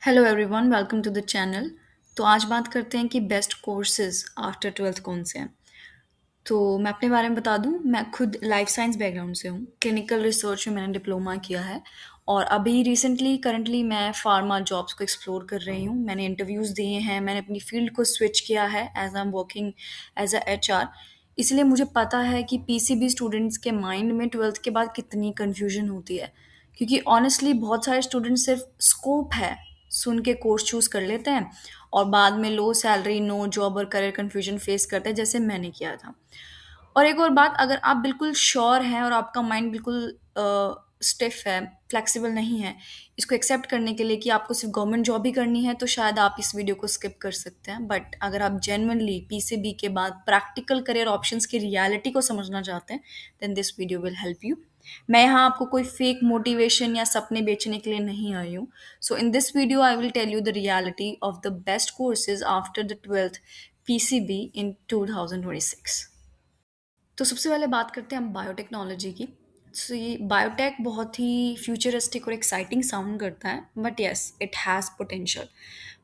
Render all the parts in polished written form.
Hello everyone, welcome to the channel. तो आज बात करते हैं कि बेस्ट कोर्सेज आफ्टर ट्वेल्थ कौन से हैं। तो मैं अपने बारे में बता दूं, मैं खुद लाइफ साइंस बैकग्राउंड से हूँ। क्लिनिकल रिसर्च में मैंने डिप्लोमा किया है और अभी रिसेंटली करंटली मैं फार्मा जॉब्स को एक्सप्लोर कर रही हूँ। मैंने इंटरव्यूज़ दिए हैं, मैंने अपनी फील्ड को स्विच किया है as I am working as a HR. इसलिए मुझे पता है कि पीसीबी स्टूडेंट्स के माइंड में ट्वेल्थ के बाद कितनी कन्फ्यूजन होती है। क्योंकि ऑनेस्टली बहुत सारे स्टूडेंट्स सिर्फ स्कोप है सुन के कोर्स चूज कर लेते हैं और बाद में लो सैलरी, नो जॉब और करियर कन्फ्यूजन फेस करते हैं, जैसे मैंने किया था। और एक और बात, अगर आप बिल्कुल श्योर हैं और आपका माइंड बिल्कुल स्टिफ है, फ्लेक्सिबल नहीं है इसको एक्सेप्ट करने के लिए कि आपको सिर्फ गवर्नमेंट जॉब ही करनी है, तो शायद आप इस वीडियो को स्किप कर सकते हैं। बट अगर आप जेन्युइनली पीसीबी के बाद प्रैक्टिकल करियर ऑप्शंस की रियलिटी को समझना चाहते हैं, then this video will help you. मैं यहाँ आपको कोई फेक मोटिवेशन या सपने बेचने के लिए नहीं आई हूँ। So in this video I will tell you the reality of the best courses after the twelfth PCB in 2026। तो सबसे पहले बात करते हैं हम बायोटेक्नोलॉजी की। सो ये बायोटेक बहुत ही फ्यूचरिस्टिक और एक्साइटिंग साउंड करता है, but yes it has potential.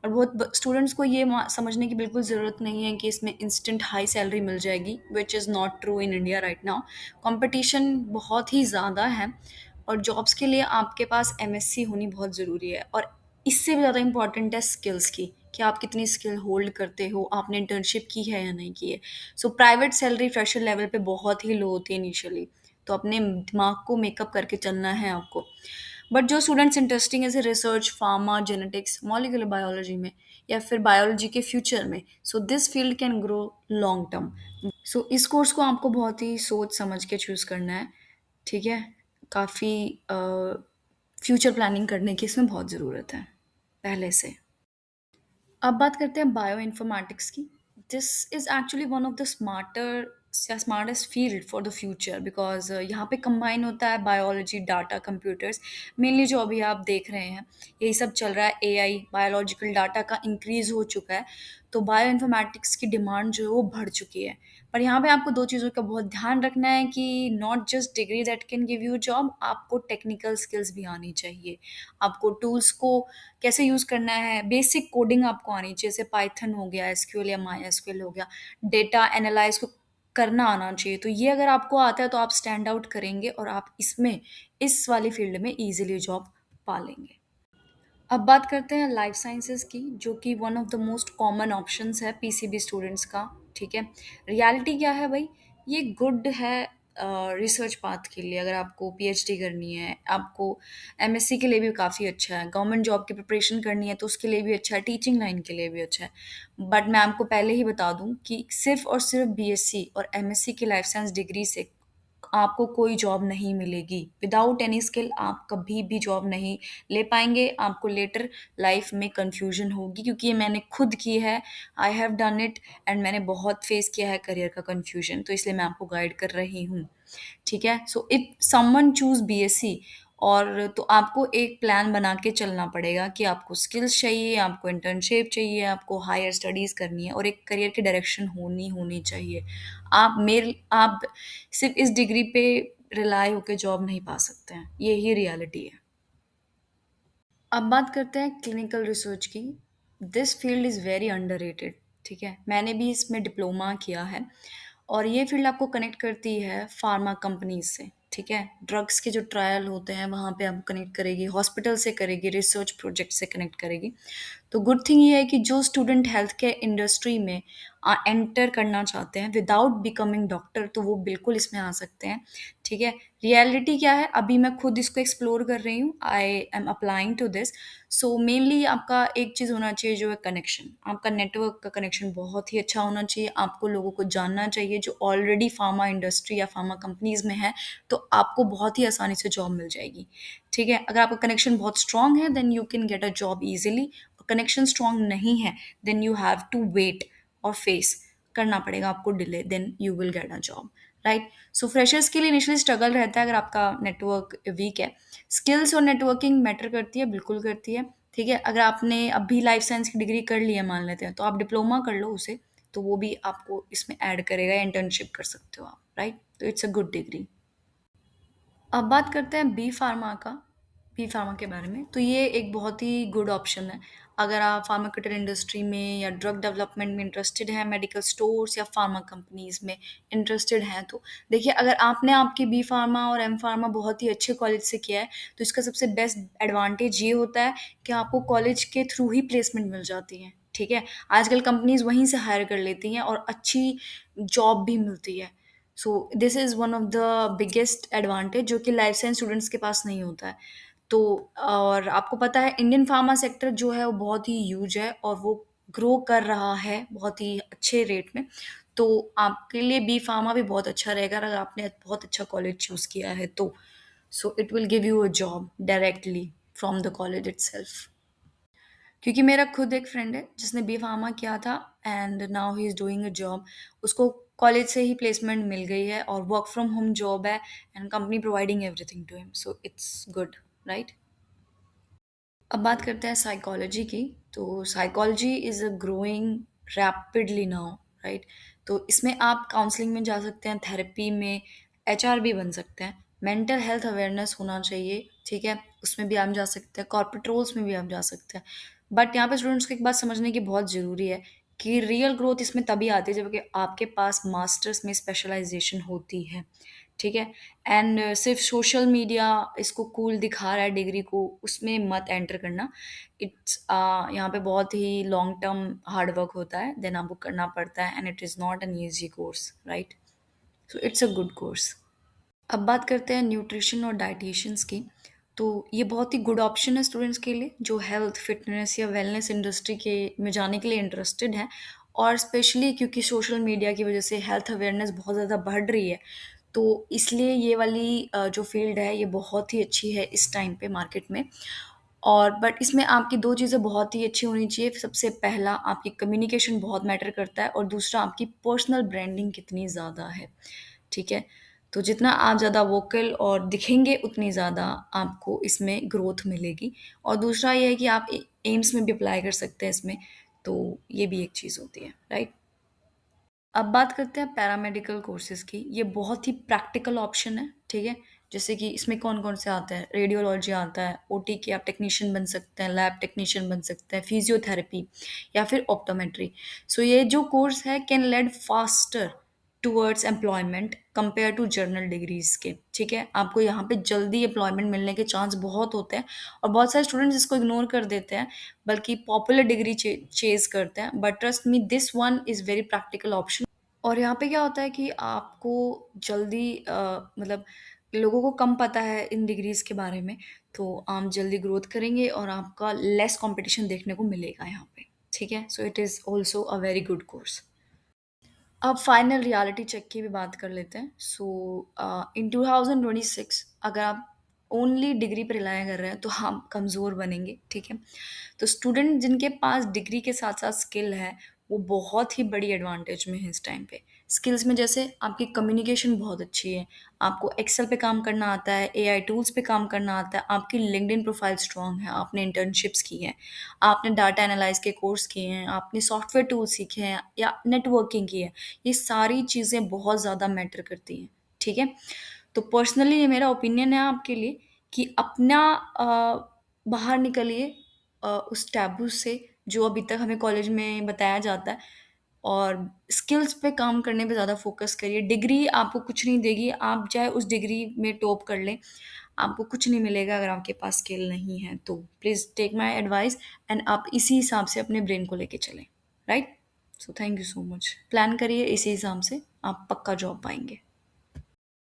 और बहुत स्टूडेंट्स को ये समझने की बिल्कुल ज़रूरत नहीं है कि इसमें इंस्टेंट हाई सैलरी मिल जाएगी, which is not true in India right now. Competition बहुत ही ज़्यादा है और जॉब्स के लिए आपके पास एमएससी होनी बहुत ज़रूरी है। और इससे भी ज़्यादा इंपॉर्टेंट है स्किल्स की, कि आप कितनी स्किल होल्ड करते हो, आपने इंटर्नशिप की है या नहीं की है। So private salary fresher level पे बहुत ही लो होती है इनिशियली, तो अपने दिमाग को मेकअप करके चलना है आपको। बट जो स्टूडेंट्स इंटरेस्टिंग है जैसे research, pharma, genetics, molecular biology में या फिर बायोलॉजी के फ्यूचर में, so this field can grow long term. सो इस कोर्स को आपको बहुत ही सोच समझ के चूज़ करना है, ठीक है। काफ़ी फ्यूचर प्लानिंग करने की इसमें बहुत ज़रूरत है पहले से। अब बात करते हैं बायो इन्फॉर्मेटिक्स की। This is actually one of the smarter या smartest field for the future, because यहाँ पे कंबाइन होता है बायोलॉजी, डाटा, कंप्यूटर्स। मेनली जो अभी आप देख रहे हैं यही सब चल रहा है। एआई, बायोलॉजिकल डाटा का इंक्रीज हो चुका है, तो बायो इन्फॉर्मेटिक्स की डिमांड जो है वो बढ़ चुकी है। पर यहाँ पे आपको दो चीज़ों का बहुत ध्यान रखना है कि not just degree that can give you job, आपको टेक्निकल स्किल्स भी आनी चाहिए। आपको टूल्स को कैसे यूज़ करना है, बेसिक कोडिंग आपको आनी चाहिए, जैसे पाइथन हो गया, एसक्यूएल या माई एसक्यूएल हो गया, डेटा एनालाइज को करना आना चाहिए। तो ये अगर आपको आता है तो आप स्टैंड आउट करेंगे और आप इसमें इस वाली फील्ड में ईजिली जॉब पा लेंगे। अब बात करते हैं लाइफ साइंसेज की, जो कि one of the most common options है पीसीबी स्टूडेंट्स का, ठीक है। रियलिटी क्या है भाई, ये गुड है रिसर्च पाथ के लिए। अगर आपको पीएचडी करनी है, आपको एमएससी के लिए भी काफ़ी अच्छा है, गवर्नमेंट जॉब की प्रिपरेशन करनी है तो उसके लिए भी अच्छा है, टीचिंग लाइन के लिए भी अच्छा है। बट मैं आपको पहले ही बता दूं कि सिर्फ और सिर्फ बीएससी और एमएससी की लाइफ साइंस डिग्री से आपको कोई जॉब नहीं मिलेगी। विदाउट एनी स्किल आप कभी भी जॉब नहीं ले पाएँगे, आपको लेटर लाइफ में कन्फ्यूज़न होगी, क्योंकि ये मैंने खुद की है, I have done it and मैंने बहुत फेस किया है करियर का कन्फ्यूज़न, तो इसलिए मैं आपको गाइड कर रही हूँ, ठीक है। So if someone choose BSc, और तो आपको एक प्लान बना के चलना पड़ेगा कि आपको स्किल्स चाहिए, आपको इंटर्नशिप चाहिए, आपको हायर स्टडीज करनी है और एक करियर की डायरेक्शन होनी होनी चाहिए। आप सिर्फ इस डिग्री पे रिलाय होकर जॉब नहीं पा सकते हैं, यही रियलिटी है। अब बात करते हैं क्लिनिकल रिसर्च की। This field is very underrated, ठीक है। मैंने भी इसमें डिप्लोमा किया है और ये फील्ड आपको कनेक्ट करती है फार्मा कंपनीज से, ठीक है। ड्रग्स के जो ट्रायल होते हैं वहाँ पे आपको कनेक्ट करेगी, हॉस्पिटल से करेगी, रिसर्च प्रोजेक्ट से कनेक्ट करेगी। तो गुड थिंग ये है कि जो स्टूडेंट हेल्थ केयर इंडस्ट्री में एंटर करना चाहते हैं विदाउट बिकमिंग डॉक्टर, तो वो बिल्कुल इसमें आ सकते हैं, ठीक है। रियलिटी क्या है, अभी मैं खुद इसको एक्सप्लोर कर रही हूँ, I am applying to this. So mainly आपका एक चीज़ होना चाहिए जो है कनेक्शन, आपका नेटवर्क का कनेक्शन बहुत ही अच्छा होना चाहिए। आपको लोगों को जानना चाहिए जो ऑलरेडी फार्मा इंडस्ट्री या फार्मा कंपनीज में है, तो आपको बहुत ही आसानी से जॉब मिल जाएगी, ठीक है। अगर आपका कनेक्शन बहुत स्ट्रांग है then you can get a job easily. Connection strong नहीं है then you have to wait और फेस करना पड़ेगा आपको delay, then you will get a job, right. So freshers के लिए इनिशियली स्ट्रगल रहता है अगर आपका नेटवर्क वीक है। स्किल्स और नेटवर्किंग मैटर करती है, बिल्कुल करती है, ठीक है। अगर आपने अभी लाइफ साइंस की डिग्री कर ली है मान लेते हैं, तो आप डिप्लोमा कर लो उसे, तो वो भी आपको इसमें ऐड करेगा, या इंटर्नशिप कर सकते हो आप, राइट। तो इट्स अ गुड डिग्री। अब बात करते हैं बी फार्मा का। बी फार्मा के बारे में, तो ये एक बहुत ही गुड ऑप्शन है। अगर आप फार्मास्यूटिकल इंडस्ट्री में या ड्रग डेवलपमेंट में इंटरेस्टेड हैं, मेडिकल स्टोर्स या फार्मा कंपनीज़ में इंटरेस्टेड हैं, तो देखिए, अगर आपने आपकी बी फार्मा और एम फार्मा बहुत ही अच्छे कॉलेज से किया है, तो इसका सबसे बेस्ट एडवांटेज ये होता है कि आपको कॉलेज के थ्रू ही प्लेसमेंट मिल जाती है, ठीक है? आजकल कंपनीज़ वहीं से हायर कर लेती हैं और अच्छी जॉब भी मिलती है। So this is one of the biggest advantage जो कि लाइफ साइंस स्टूडेंट्स के पास नहीं होता है। तो और आपको पता है इंडियन फार्मा सेक्टर जो है वो बहुत ही ह्यूज है और वो ग्रो कर रहा है बहुत ही अच्छे रेट में। तो आपके लिए बी फार्मा भी बहुत अच्छा रहेगा अगर आपने बहुत अच्छा कॉलेज चूज़ किया है तो। So it will give you a job directly from the college itself. क्योंकि मेरा खुद एक फ्रेंड है जिसने बी फार्मा किया था and now he is doing a job. उसको कॉलेज से ही प्लेसमेंट मिल गई है और वर्क फ्रॉम होम जॉब है and company providing everything to him, so it's good, right? अब बात करते हैं साइकोलॉजी की। तो psychology is a growing rapidly now, right? तो इसमें आप काउंसलिंग में जा सकते हैं, थेरेपी में, एचआर भी बन सकते हैं। मेंटल हेल्थ अवेयरनेस होना चाहिए, ठीक है? उसमें भी आप जा सकते हैं, कॉर्पोरेट रोल्स में भी आप जा सकते हैं। बट यहाँ पे स्टूडेंट्स को एक बात समझने की बहुत ज़रूरी है कि रियल ग्रोथ इसमें तभी आती है जब कि आपके पास मास्टर्स में स्पेशलाइजेशन होती है, ठीक है? एंड सिर्फ सोशल मीडिया इसको कूल दिखा रहा है डिग्री को, उसमें मत एंटर करना। इट्स यहाँ पे बहुत ही लॉन्ग टर्म हार्ड वर्क होता है, देन आपको करना पड़ता है and it is not an easy course, right? So it's a good course. अब बात करते हैं न्यूट्रिशन और डाइटिशियंस की। तो ये बहुत ही गुड ऑप्शन है स्टूडेंट्स के लिए जो हेल्थ, फिटनेस या वेलनेस इंडस्ट्री के में जाने के लिए इंटरेस्टेड हैं। और स्पेशली क्योंकि सोशल मीडिया की वजह से हेल्थ अवेयरनेस बहुत ज़्यादा बढ़ रही है, तो इसलिए ये वाली जो फ़ील्ड है ये बहुत ही अच्छी है इस टाइम पे मार्केट में। और बट इसमें आपकी 2 चीज़ें बहुत ही अच्छी होनी चाहिए। सबसे पहला आपकी कम्युनिकेशन बहुत मैटर करता है और दूसरा आपकी पर्सनल ब्रांडिंग कितनी ज़्यादा है, ठीक है? तो जितना आप ज़्यादा वोकल और दिखेंगे उतनी ज़्यादा आपको इसमें ग्रोथ मिलेगी। और दूसरा ये है कि आप एम्स में भी अप्लाई कर सकते हैं इसमें, तो ये भी एक चीज़ होती है, राइट? अब बात करते हैं पैरामेडिकल कोर्सेज़ की। ये बहुत ही प्रैक्टिकल ऑप्शन है, ठीक है? जैसे कि इसमें कौन-कौन से आते हैं, रेडियोलॉजी आता है, ओटी के आप टेक्नीशियन बन सकते हैं, लैब टेक्नीशियन बन सकते हैं, फिज़ियोथेरेपी या फिर ऑप्टोमेट्री। सो ये जो कोर्स है can lead faster towards employment compare to general degrees के, ठीक है? आपको यहाँ पे जल्दी एम्प्लॉयमेंट मिलने के चांस बहुत होते हैं और बहुत सारे स्टूडेंट्स इसको इग्नोर कर देते हैं, बल्कि पॉपुलर डिग्री चेज़ करते हैं। But trust me this one is very practical option. और यहाँ पे क्या होता है कि आपको जल्दी मतलब लोगों को कम पता है इन डिग्रीज़ के बारे में, तो आप जल्दी ग्रोथ करेंगे और आपका लेस कॉम्पिटिशन देखने को मिलेगा यहाँ पे, ठीक है? So it is also a very good course. अब फाइनल रियलिटी चेक की भी बात कर लेते हैं। सो इन 2026 अगर आप ओनली डिग्री पे रिलाय कर रहे हैं तो हम कमज़ोर बनेंगे, ठीक है? तो स्टूडेंट जिनके पास डिग्री के साथ-साथ स्किल है, वो बहुत ही बड़ी एडवांटेज में है इस टाइम पे। स्किल्स में जैसे आपकी कम्युनिकेशन बहुत अच्छी है, आपको एक्सेल पे काम करना आता है, एआई टूल्स पे काम करना आता है, आपकी लिंक्डइन प्रोफाइल स्ट्रॉन्ग है, आपने इंटर्नशिप्स की हैं, आपने डाटा एनालाइज़ के कोर्स किए हैं, आपने सॉफ्टवेयर टूल्स सीखे हैं या नेटवर्किंग की है। ये सारी चीज़ें बहुत ज़्यादा मैटर करती हैं, ठीक है? तो पर्सनली ये मेरा ओपिनियन है आपके लिए कि अपना बाहर निकलिए उस टैबू से जो अभी तक हमें कॉलेज में बताया जाता है और स्किल्स पे काम करने पे ज़्यादा फ़ोकस करिए। डिग्री आपको कुछ नहीं देगी, आप चाहे उस डिग्री में टॉप कर लें, आपको कुछ नहीं मिलेगा अगर आपके पास स्किल नहीं है। तो please take my advice and आप इसी हिसाब से अपने ब्रेन को लेके चलें, राइट? So thank you so much. Plan करिए इसी हिसाब से, आप पक्का जॉब पाएँगे।